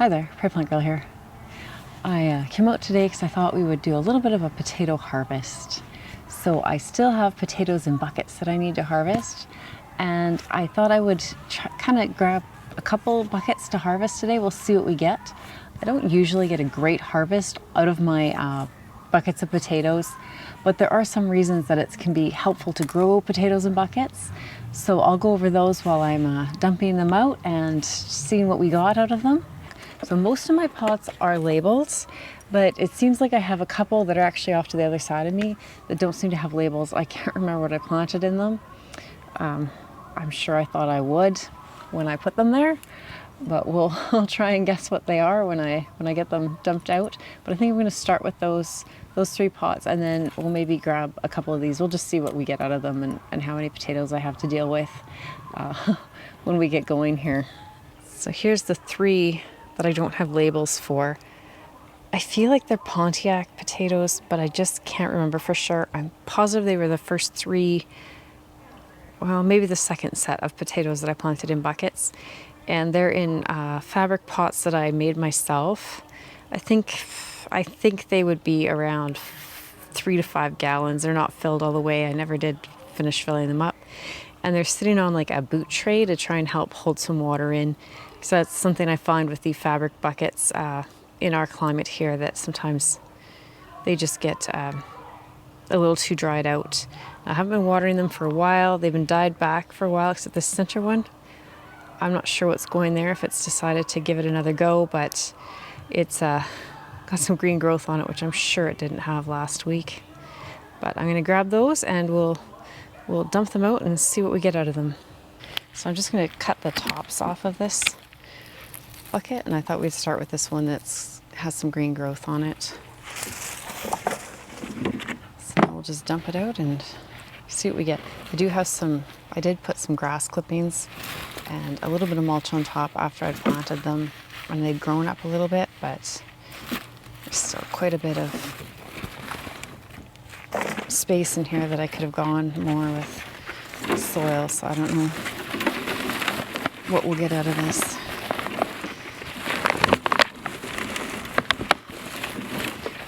Hi there, Prairie Plant Girl here. I came out today because I thought we would do a little bit of a potato harvest. So I still have potatoes in buckets that I need to harvest, and I thought I would kind of grab a couple buckets to harvest today. We'll see what we get. I don't usually get a great harvest out of my buckets of potatoes, but there are some reasons that it can be helpful to grow potatoes in buckets. So I'll go over those while I'm dumping them out and seeing what we got out of them. So most of my pots are labeled, but it seems like I have a couple that are actually off to the other side of me that don't seem to have labels. I can't remember what I planted in them. I'm sure I thought I would when I put them there, but I'll try and guess what they are when I get them dumped out. But I think I'm going to start with those 3 pots, and then we'll maybe grab a couple of these. We'll just see what we get out of them and how many potatoes I have to deal with when we get going here. So here's the 3 that I don't have labels for. I feel like they're Pontiac potatoes, but I just can't remember for sure. I'm positive they were the first 3, well, maybe the second set of potatoes that I planted in buckets. And they're in fabric pots that I made myself. I think they would be around 3 to 5 gallons. They're not filled all the way. I never did finish filling them up. And they're sitting on like a boot tray to try and help hold some water in. So that's something I find with the fabric buckets in our climate here, that sometimes they just get a little too dried out. I haven't been watering them for a while. They've been dyed back for a while, except this center one. I'm not sure what's going there, if it's decided to give it another go, but it's got some green growth on it, which I'm sure it didn't have last week. But I'm going to grab those and we'll dump them out and see what we get out of them. So I'm just going to cut the tops off of this bucket, and I thought we'd start with this one that has some green growth on it. So we'll just dump it out and see what we get. I did put some grass clippings and a little bit of mulch on top after I'd planted them when they'd grown up a little bit, but there's still quite a bit of space in here that I could have gone more with soil, so I don't know what we'll get out of this.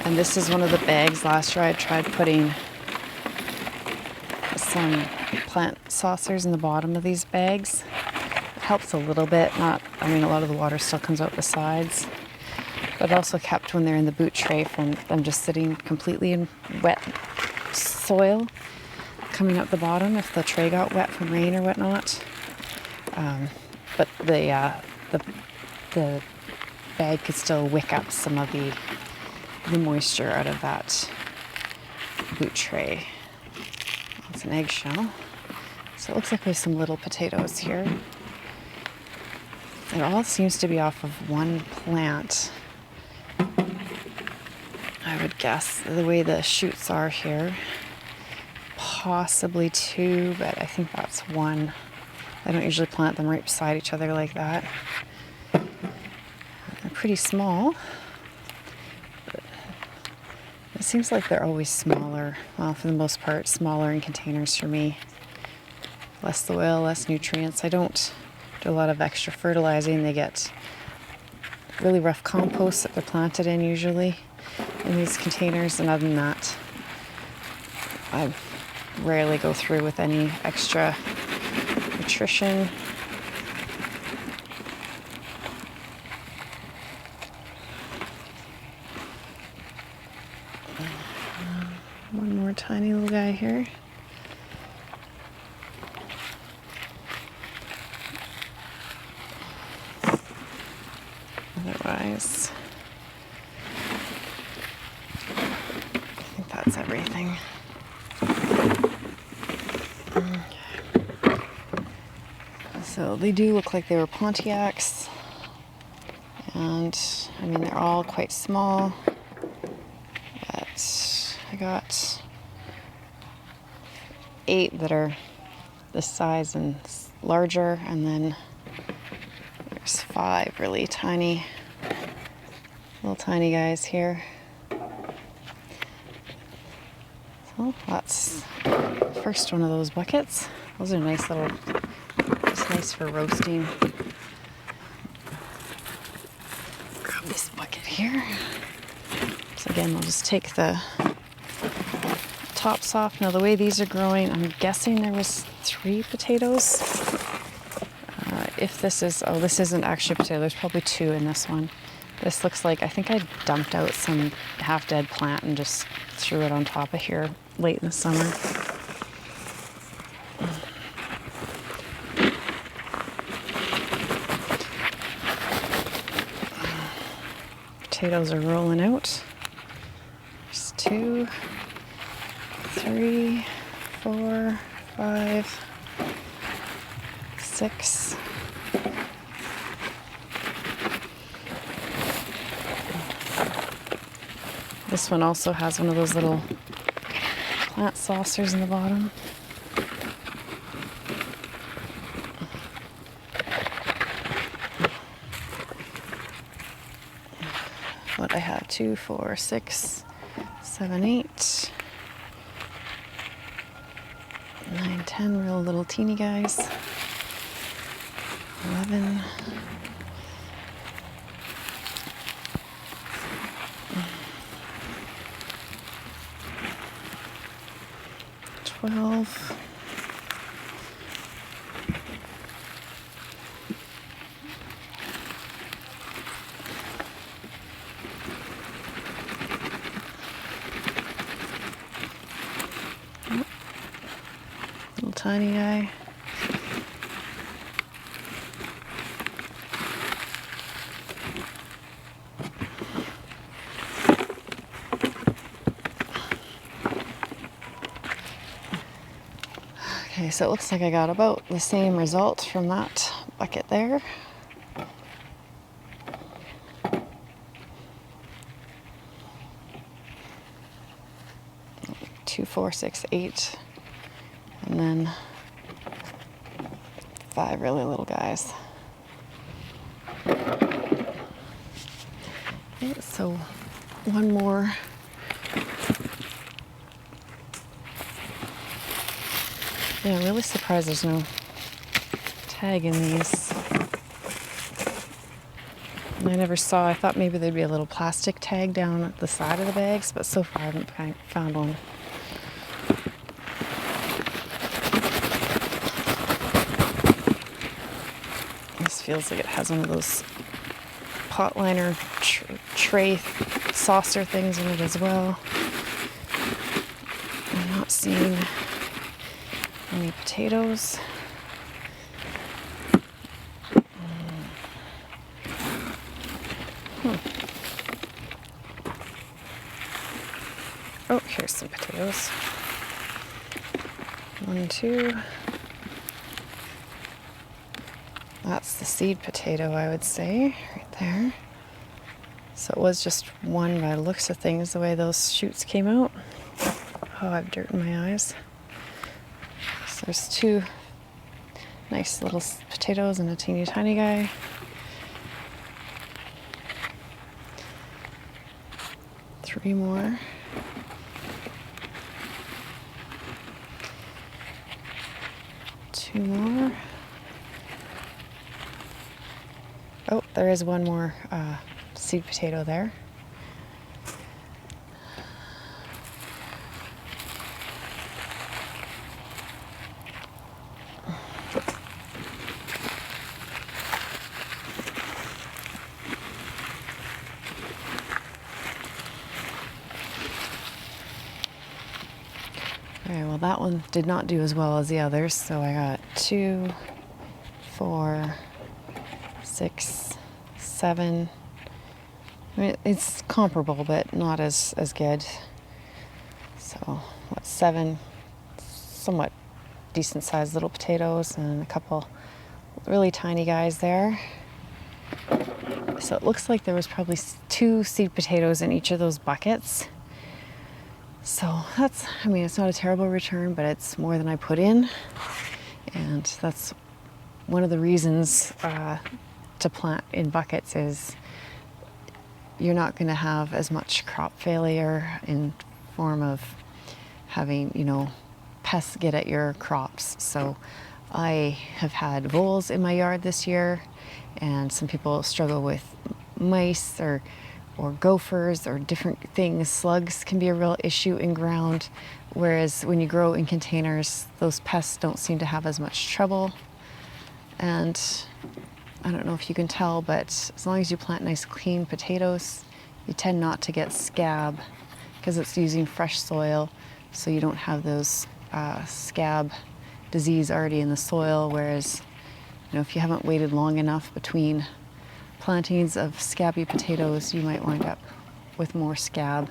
And this is one of the bags. Last year I tried putting some plant saucers in the bottom of these bags. It helps a little bit. A lot of the water still comes out the sides. But it also kept, when they're in the boot tray, from them just sitting completely in wet soil coming out the bottom if the tray got wet from rain or whatnot. But the bag could still wick up some of the moisture out of that boot tray. It's an eggshell. So it looks like we have some little potatoes here. It all seems to be off of one plant, I would guess, the way the shoots are here. Possibly 2, but I think that's 1. I don't usually plant them right beside each other like that. They're pretty small. It seems like they're always smaller. Well, for the most part, smaller in containers for me. Less soil, less nutrients. I don't do a lot of extra fertilizing. They get really rough compost that they're planted in usually in these containers. And other than that, I rarely go through with any extra nutrition. One more tiny little guy here. Otherwise, I think that's everything. So they do look like they were Pontiacs, and they're all quite small, but I got 8 that are this size and larger, and then there's 5 really tiny, little tiny guys here. So that's the first one of those buckets. Those are nice little, just nice for roasting. this bucket here. So again, I'll just take the tops off. Now the way these are growing, I'm guessing there was 3 potatoes. If this is, oh, this isn't actually a potato, there's probably 2 in this one. This looks like, I think I dumped out some half-dead plant and just threw it on top of here late in the summer. Potatoes are rolling out. There's 2, 3, 4, 5, 6. This one also has one of those little plant saucers in the bottom. What I have, 2, 4, 6, 7, 8, 9, 10 real little teeny guys. 11. 12. 'Little tiny guy. Okay, so it looks like I got about the same result from that bucket there. Two, 4, 6, 8, and then 5 really little guys. Okay, so one more. Yeah, I'm really surprised there's no tag in these. And I never saw, I thought maybe there'd be a little plastic tag down at the side of the bags, but so far I haven't found one. This feels like it has one of those pot liner tray saucer things in it as well. I'm not seeing any potatoes. Oh, here's some potatoes. 1, 2. That's the seed potato, I would say, right there. So it was just one by the looks of things, the way those shoots came out. Oh, I have dirt in my eyes. So there's 2 nice little potatoes and a teeny tiny guy. Three more. Two more. Oh, there is one more seed potato there. Okay, well that one did not do as well as the others, so I got 2, 4, 6, 7. I mean, it's comparable, but not as good. So, what, 7 somewhat decent sized little potatoes and a couple really tiny guys there. So it looks like there was probably 2 seed potatoes in each of those buckets. So that's, I mean, it's not a terrible return, but it's more than I put in. And that's one of the reasons to plant in buckets is you're not going to have as much crop failure in form of having, you know, pests get at your crops. So I have had voles in my yard this year, and some people struggle with mice or gophers or different things. Slugs can be a real issue in ground, whereas when you grow in containers, those pests don't seem to have as much trouble. And I don't know if you can tell, but as long as you plant nice clean potatoes, you tend not to get scab because it's using fresh soil, so you don't have those scab disease already in the soil, whereas if you haven't waited long enough between plantings of scabby potatoes, you might wind up with more scab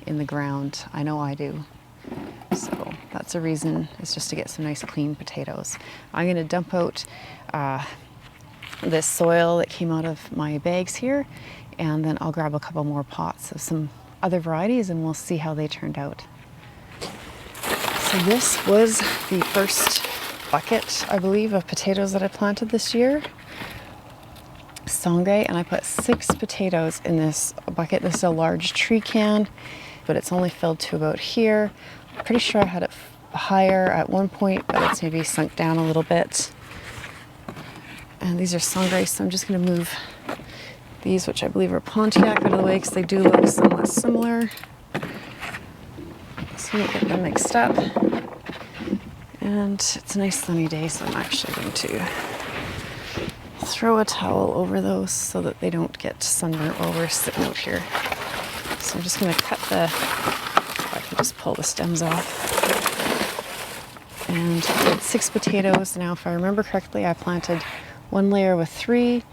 in the ground. I know I do. So that's a reason, is just to get some nice clean potatoes. I'm going to dump out this soil that came out of my bags here, and then I'll grab a couple more pots of some other varieties and we'll see how they turned out. So this was the first bucket, I believe, of potatoes that I planted this year. Sangre, and I put 6 potatoes in this bucket. This is a large tree can, but it's only filled to about here. I'm pretty sure I had it higher at one point, but it's maybe sunk down a little bit. And these are Sangre, so I'm just going to move these, which I believe are Pontiac, out of the way because they do look somewhat similar. So don't get them mixed up. And it's a nice sunny day, so I'm actually going to throw a towel over those so that they don't get sunburnt while we're sitting out here. So I'm just going to cut I can just pull the stems off. And I did 6 potatoes. Now, if I remember correctly, I planted 1 layer with 3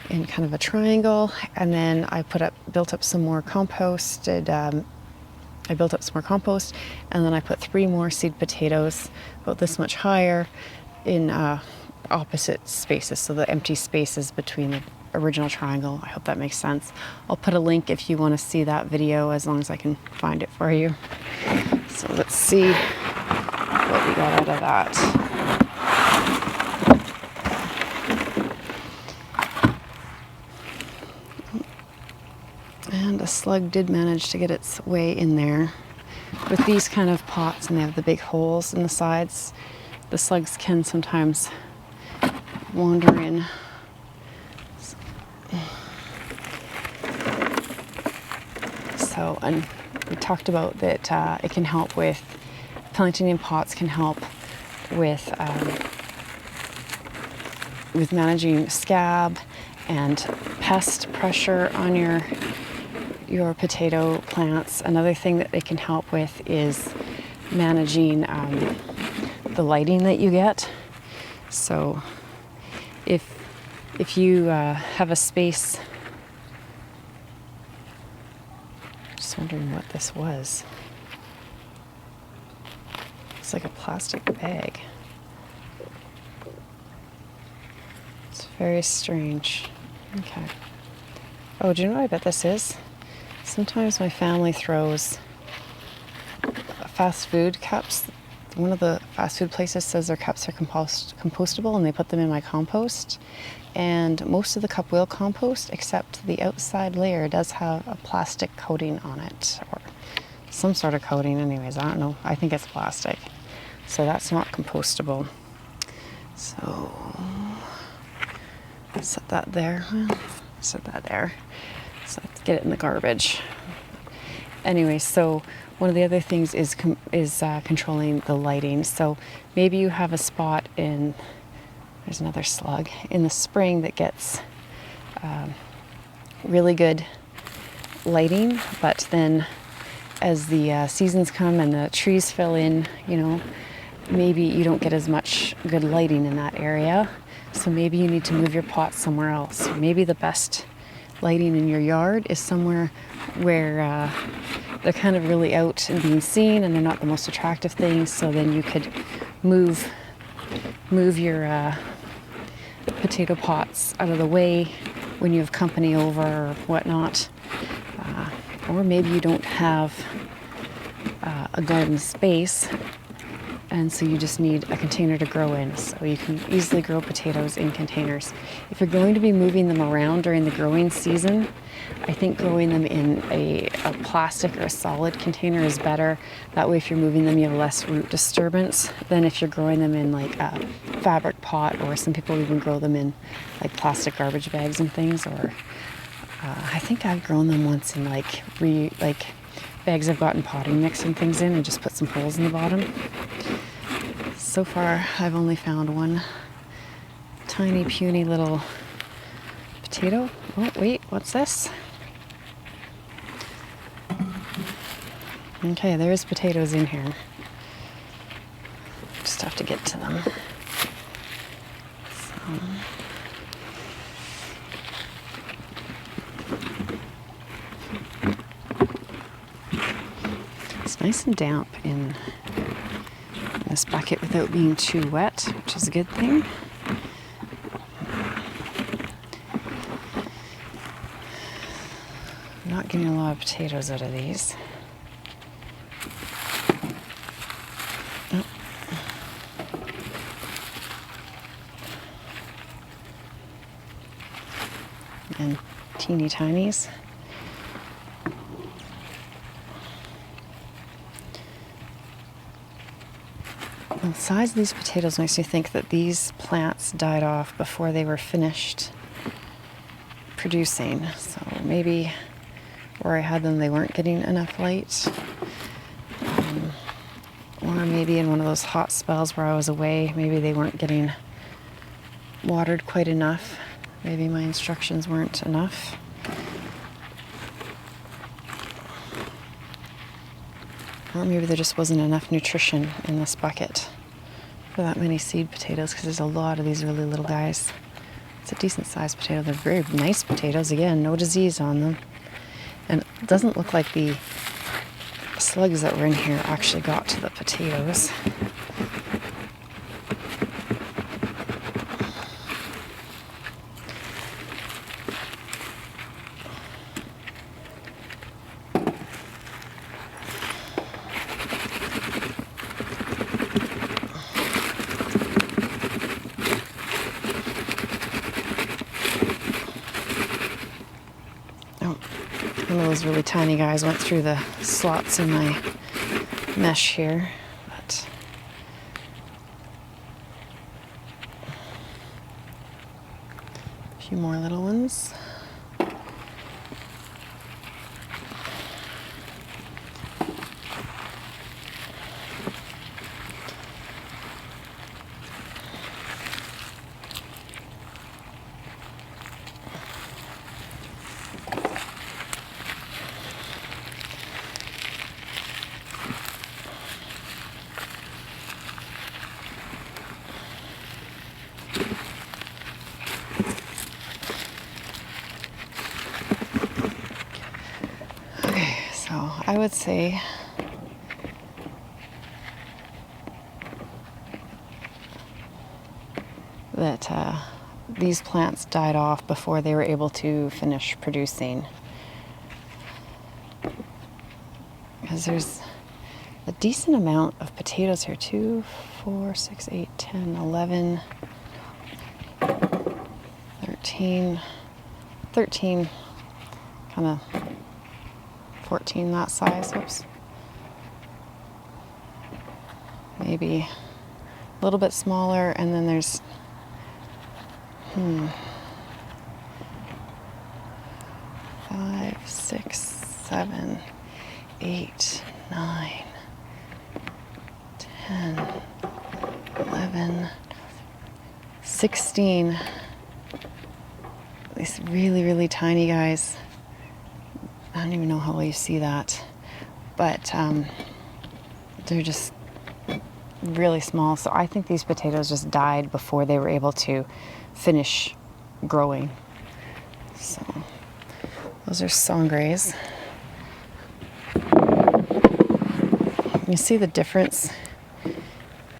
in kind of a triangle, and then I built up some more compost, and then I put 3 more seed potatoes, about this much higher, in opposite spaces, so the empty spaces between the original triangle. I hope that makes sense. I'll put a link if you want to see that video, as long as I can find it for you. So let's see what we got out of that. And a slug did manage to get its way in there. With these kind of pots, and they have the big holes in the sides, the slugs can sometimes wander in. So, and we talked about that it can help with, planting in pots can help with managing scab and pest pressure on your potato plants. Another thing that they can help with is managing the lighting that you get. So if you have a space, just wondering what this was. It's like a plastic bag. It's very strange. Okay. Oh, do you know what I bet this is? Sometimes my family throws fast food cups. One of the fast food places says their cups are compostable, and they put them in my compost. And most of the cup will compost, except the outside layer does have a plastic coating on it, or some sort of coating anyways. I don't know. I think it's plastic. So that's not compostable. So set that there. Set that there. So let's get it in the garbage. Anyway, so one of the other things is controlling the lighting. So maybe you have a spot there's another slug, in the spring that gets really good lighting, but then as the seasons come and the trees fill in, maybe you don't get as much good lighting in that area. So maybe you need to move your pot somewhere else. Maybe the best lighting in your yard is somewhere where they're kind of really out and being seen, and they're not the most attractive things. So then you could move your potato pots out of the way when you have company over or whatnot. Or maybe you don't have a garden space, and so you just need a container to grow in. So you can easily grow potatoes in containers. If you're going to be moving them around during the growing season, I think growing them in a plastic or a solid container is better. That way, if you're moving them, you have less root disturbance than if you're growing them in like a fabric pot, or some people even grow them in like plastic garbage bags and things, or I think I've grown them once in like bags I've gotten potting mix and things in and just put some holes in the bottom. So far I've only found one tiny puny little potato. Oh wait, what's this? Okay, there's potatoes in here. Just have to get to them. So. It's nice and damp in this bucket without being too wet, which is a good thing. I'm not getting a lot of potatoes out of these. Oh. And teeny tinies. The size of these potatoes makes me think that these plants died off before they were finished producing. So maybe where I had them, they weren't getting enough light. Or maybe in one of those hot spells where I was away, maybe they weren't getting watered quite enough. Maybe my instructions weren't enough. Or maybe there just wasn't enough nutrition in this bucket for that many seed potatoes, because there's a lot of these really little guys. It's a decent sized potato. They're very nice potatoes. Again, no disease on them. And it doesn't look like the slugs that were in here actually got to the potatoes. One of those really tiny guys went through the slots in my mesh here, but a few more little ones. I would say that these plants died off before they were able to finish producing, because there's a decent amount of potatoes here. 2, 4, 6, 8, 10, 11, 13, kind of 14 that size, oops. Maybe a little bit smaller, and then there's 5, 6, 7, 8, 9, 10, 11, 16. These really, really tiny guys. I don't even know how well you see that, but they're just really small. So I think these potatoes just died before they were able to finish growing. So those are sangres. You see the difference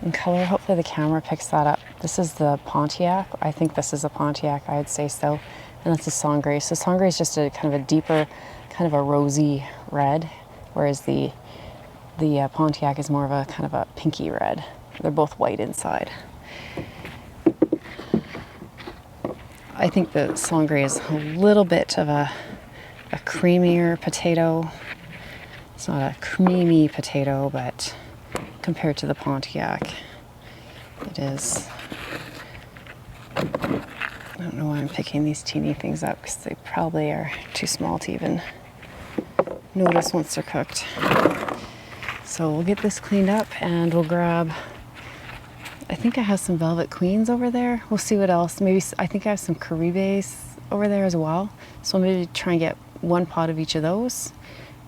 in color. Hopefully the camera picks that up. This is the Pontiac. I think this is a Pontiac, I would say so. And that's a sangre. So sangre is just a kind of a deeper, kind of a rosy red, whereas the Pontiac is more of a kind of a pinky red. They're both white inside. I think the sangre is a little bit of a creamier potato. It's not a creamy potato, but compared to the Pontiac, it is I don't know why I'm picking these teeny things up because they probably are too small to even notice once they're cooked. So we'll get this cleaned up and we'll grab, I think I have some Velvet Queens over there. We'll see what else. Maybe, I think I have some Caribes over there as well. So maybe try and get one pot of each of those.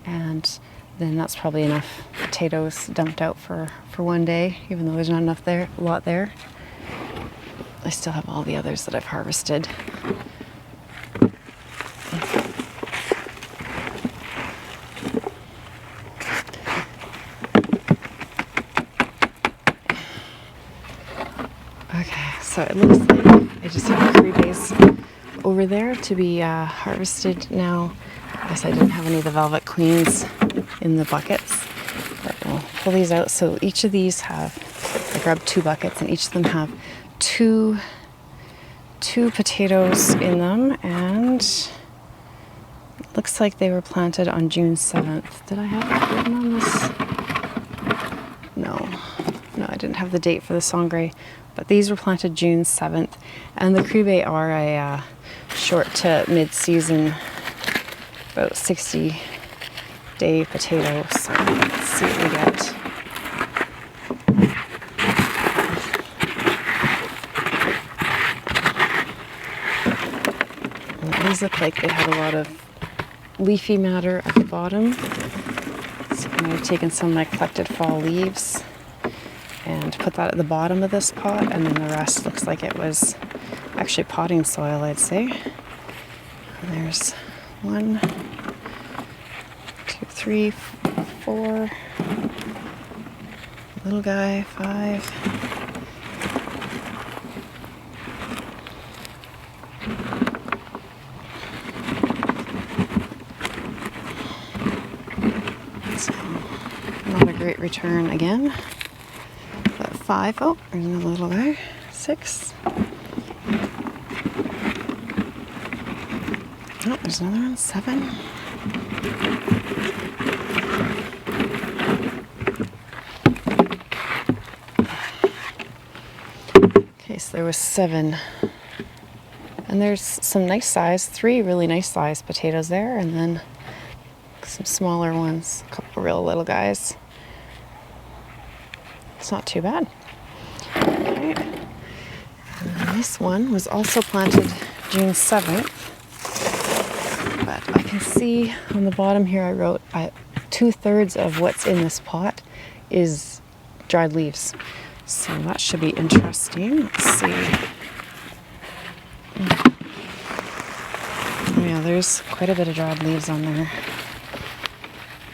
And then that's probably enough potatoes dumped out for one day, even though there's not enough there, a lot there. I still have all the others that I've harvested. Okay, so it looks like I just have 3 days over there to be harvested now. I guess I didn't have any of the Velvet Queens in the buckets, but we'll pull these out. So each of these have, I grabbed 2 buckets and each of them have two potatoes in them, and it looks like they were planted on June 7th. Did I have it written on this? No, I didn't have the date for the Sangre, but these were planted June 7th, and the Caribe are a short to mid-season, about 60-day potato. So let's see what we get. These look like they had a lot of leafy matter at the bottom. So I might have taken some of my collected fall leaves and put that at the bottom of this pot, and then the rest looks like it was actually potting soil, I'd say. And there's 1, 2, 3, 4. Little guy, 5. Great return again, but 5. Oh, there's another little guy. 6. Oh, there's another one. 7. Okay, so there was 7, and there's some nice size, 3 really nice size potatoes there, and then some smaller ones, a couple real little guys. It's not too bad. Okay. And this one was also planted June 7th, but I can see on the bottom here I wrote 2/3 of what's in this pot is dried leaves. So that should be interesting. Let's see. Oh yeah, there's quite a bit of dried leaves on there.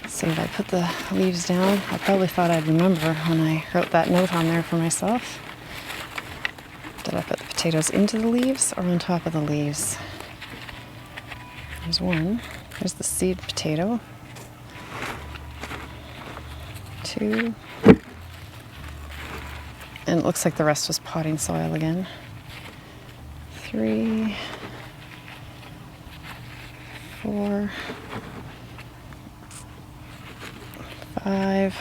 So if I put the leaves down, I probably thought I'd remember when I wrote that note on there for myself. Did I put the potatoes into the leaves or on top of the leaves? There's one. There's the seed potato. 2. And it looks like the rest was potting soil again. 3. 4. 5.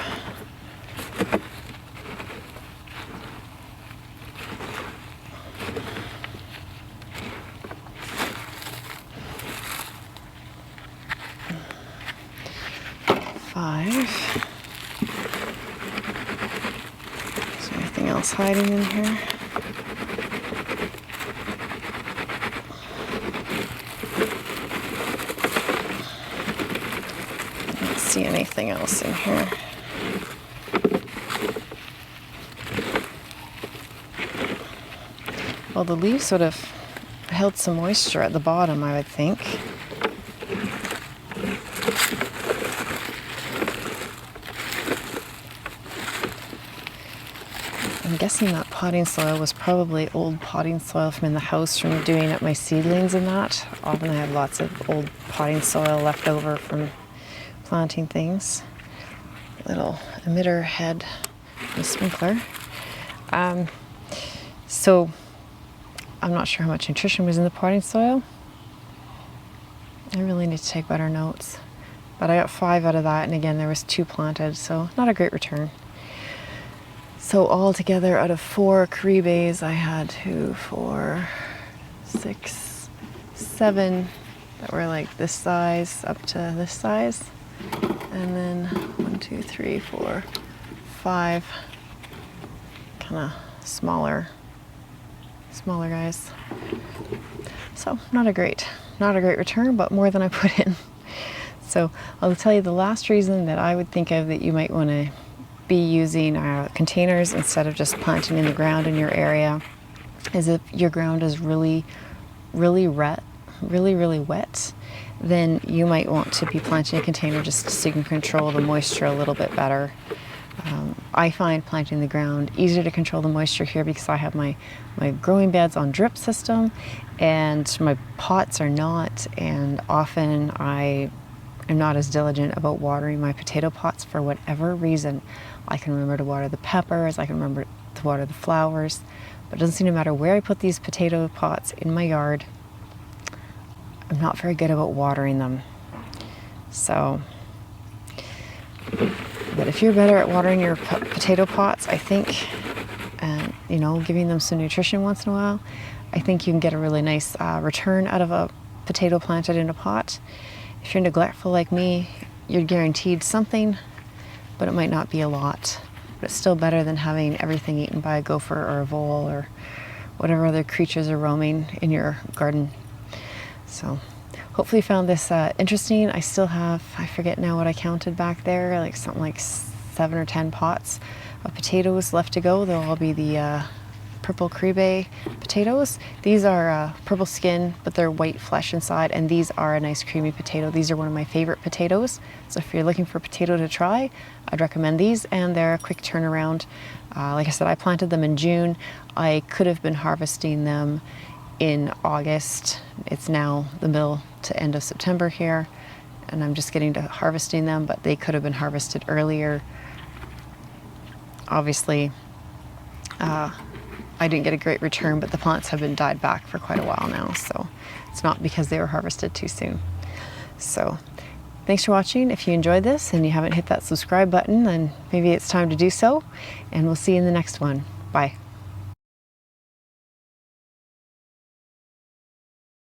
5. Is there anything else hiding in here? See anything else in here. Well, the leaves sort of held some moisture at the bottom, I would think. I'm guessing that potting soil was probably old potting soil from in the house from doing up my seedlings and that. Often I have lots of old potting soil left over from planting things. Little emitter head and sprinkler. So I'm not sure how much nutrition was in the potting soil. I really need to take better notes. But I got 5 out of that, and again there was 2 planted, so not a great return. So altogether out of 4 Caribes I had 2, 4, 6, 7 that were like this size up to this size. And then 1, 2, 3, 4, 5 kind of smaller guys. So not a great return, but more than I put in. So I'll tell you the last reason that I would think of that you might want to be using containers instead of just planting in the ground in your area is if your ground is really wet, really wet, then you might want to be planting a container just so you can control the moisture a little bit better. I find planting the ground easier to control the moisture here because I have my growing beds on drip system and my pots are not, and often I am not as diligent about watering my potato pots for whatever reason. I can remember to water the peppers, I can remember to water the flowers, but it doesn't seem to matter where I put these potato pots in my yard, I'm not very good about watering them. So, but if you're better at watering your potato pots, I think, and you know, giving them some nutrition once in a while, I think you can get a really nice return out of a potato planted in a pot. If you're neglectful like me, you're guaranteed something, but it might not be a lot. But it's still better than having everything eaten by a gopher or a vole or whatever other creatures are roaming in your garden. So hopefully you found this interesting. I still have, I forget now what I counted back there, like something like 7 or 10 pots of potatoes left to go. They'll all be the purple Caribe potatoes. These are purple skin, but they're white flesh inside, and these are a nice creamy potato. These are one of my favorite potatoes. So if you're looking for a potato to try, I'd recommend these, and they're a quick turnaround. Like I said, I planted them in June. I could have been harvesting them in August. It's now the middle to end of September here, and I'm just getting to harvesting them, but they could have been harvested earlier. Obviously, I didn't get a great return, but the plants have been died back for quite a while now, so it's not because they were harvested too soon. So thanks for watching. If you enjoyed this and you haven't hit that subscribe button, then maybe it's time to do so, and we'll see you in the next one. Bye.